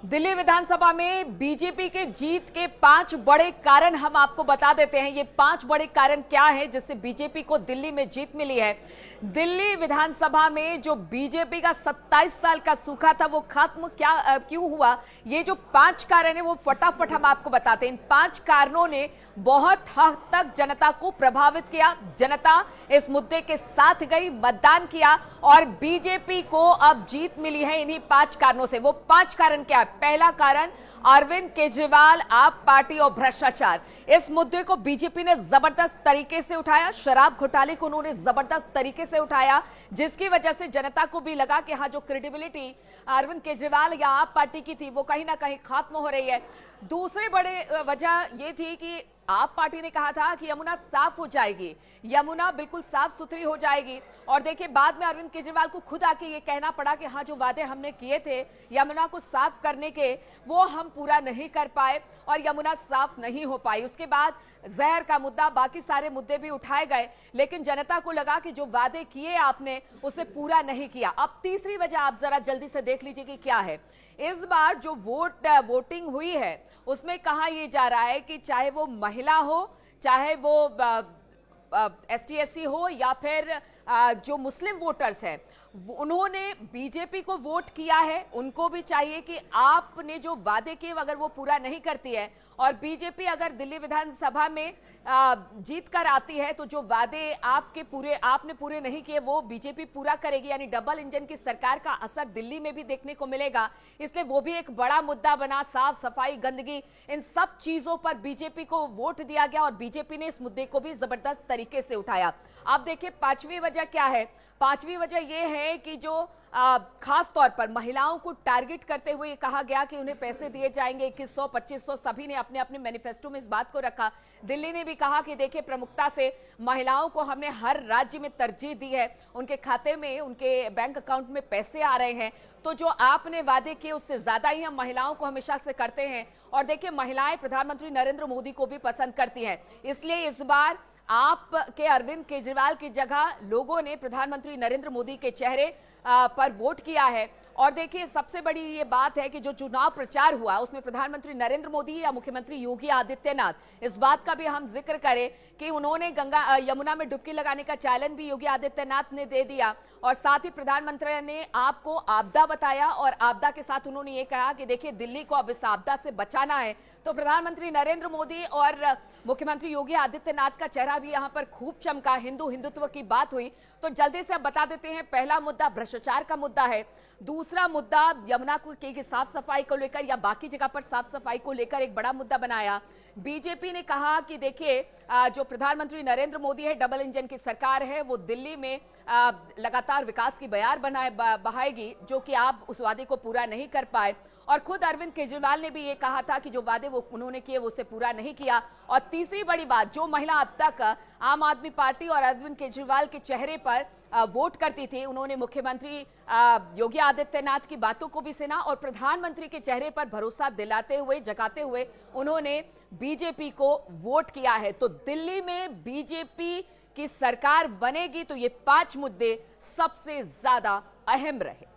दिल्ली विधानसभा में बीजेपी के जीत के 5 बड़े कारण हम आपको बता देते हैं। ये 5 बड़े कारण क्या हैं जिससे बीजेपी को दिल्ली में जीत मिली है। दिल्ली विधानसभा में जो बीजेपी का 27 साल का सूखा था वो खत्म क्यों हुआ, ये जो 5 कारण है वो फटाफट हम आपको बताते हैं। इन 5 कारणों ने बहुत हद तक जनता को प्रभावित किया। जनता इस मुद्दे के साथ गई, मतदान किया और बीजेपी को अब जीत मिली है इन्हीं 5 कारणों से। वो 5 कारण क्या है? पहला कारण अरविंद केजरीवाल, आप पार्टी और भ्रष्टाचार। इस मुद्दे को बीजेपी ने जबरदस्त तरीके से उठाया। शराब घोटाले को उन्होंने जबरदस्त तरीके से उठाया, जिसकी वजह से जनता को भी लगा कि हाँ, जो क्रेडिबिलिटी अरविंद केजरीवाल या आप पार्टी की थी वो कहीं ना कहीं खत्म हो रही है। दूसरी बड़ी वजह यह थी कि आप पार्टी ने कहा था कि यमुना साफ हो जाएगी, यमुना बिल्कुल साफ सुथरी हो जाएगी। और देखिए, बाद में अरविंद केजरीवाल को खुद आके ये कहना पड़ा कि हाँ, जो वादे हमने किए थे यमुना को साफ करने के, वो हम पूरा नहीं कर पाए और यमुना साफ नहीं हो पाई। उसके बाद जहर का मुद्दा, बाकी सारे मुद्दे भी उठाए गए, लेकिन जनता को लगा कि जो वादे किए आपने उसे पूरा नहीं किया। अब तीसरी वजह आप जरा जल्दी से देख लीजिए कि क्या है। इस बार जो वोटिंग हुई है उसमें कहा यह जा रहा है कि चाहे वो महिला हो, चाहे वो एसटी एससी हो या फिर जो मुस्लिम वोटर्स हैं, उन्होंने बीजेपी को वोट किया है। उनको भी चाहिए कि आपने जो वादे किए अगर वो पूरा नहीं करती है और बीजेपी अगर दिल्ली विधानसभा में जीत कर आती है तो जो वादे आपने पूरे नहीं किए वो बीजेपी पूरा करेगी, यानी डबल इंजन की सरकार का असर दिल्ली में भी देखने को मिलेगा। इसलिए वो भी एक बड़ा मुद्दा बना। साफ सफाई, गंदगी, इन सब चीजों पर बीजेपी को वोट दिया गया और बीजेपी ने इस मुद्दे को भी जबरदस्त तरीके से उठाया। आप देखिए, पांचवी वजह क्या है? पांचवी वजह यह है कि जो खास तौर पर महिलाओं को टारगेट करते हुए कहा गया कि उन्हें पैसे दिए जाएंगे 2100, 2500, सभी ने अपने अपने मैनिफेस्टो में इस बात को रखा। दिल्ली ने भी कहा कि देखिए, प्रमुखता से महिलाओं को हमने हर राज्य में तरजीह दी है, उनके खाते में, उनके बैंक अकाउंट में पैसे आ रहे हैं, तो जो आपने वादे किए उससे ज्यादा ही हम महिलाओं को हमेशा से करते हैं। और देखिए, महिलाएं प्रधानमंत्री नरेंद्र मोदी को भी पसंद करती हैं, इसलिए इस बार आप के अरविंद केजरीवाल की जगह लोगों ने प्रधानमंत्री नरेंद्र मोदी के चेहरे पर वोट किया है। और देखिए, सबसे बड़ी ये बात है कि जो चुनाव प्रचार हुआ उसमें प्रधानमंत्री नरेंद्र मोदी या मुख्यमंत्री योगी आदित्यनाथ, इस बात का भी हम जिक्र करें कि उन्होंने यमुना में डुबकी लगाने का चैलेंज भी योगी आदित्यनाथ ने दे दिया और साथ ही प्रधानमंत्री ने आपको आपदा बताया और आपदा के साथ उन्होंने ये कहा कि देखिए, दिल्ली को अब इस आपदा से बचाना है। तो प्रधानमंत्री नरेंद्र मोदी और मुख्यमंत्री योगी आदित्यनाथ का चेहरा भी यहां पर खूब चमका। हिंदुत्व की बात हुई तो जल्दी से अब बता देते हैं। पहला मुद्दा भ्रष्टाचार का मुद्दा है। दूसरा मुद्दा यमुना की साफ सफाई को लेकर या बाकी जगह पर साफ सफाई को लेकर एक बड़ा मुद्दा बनाया। बीजेपी ने कहा कि देखिए, जो प्रधानमंत्री नरेंद्र मोदी है, डबल इंजन की सरकार है, वो दिल्ली में लगातार विकास की बयार बहाएगी, जो कि आप उस वादे को पूरा नहीं कर पाए। और खुद अरविंद केजरीवाल ने भी ये कहा था कि जो वादे वो उन्होंने किए वो उसे पूरा नहीं किया। और तीसरी बड़ी बात, जो महिला अब तक आम आदमी पार्टी और अरविंद केजरीवाल के चेहरे पर वोट करती थी, उन्होंने मुख्यमंत्री योगी आदित्यनाथ की बातों को भी सुना और प्रधानमंत्री के चेहरे पर भरोसा दिलाते हुए, जगाते हुए उन्होंने बीजेपी को वोट किया है। तो दिल्ली में बीजेपी की सरकार बनेगी तो ये 5 मुद्दे सबसे ज्यादा अहम रहे।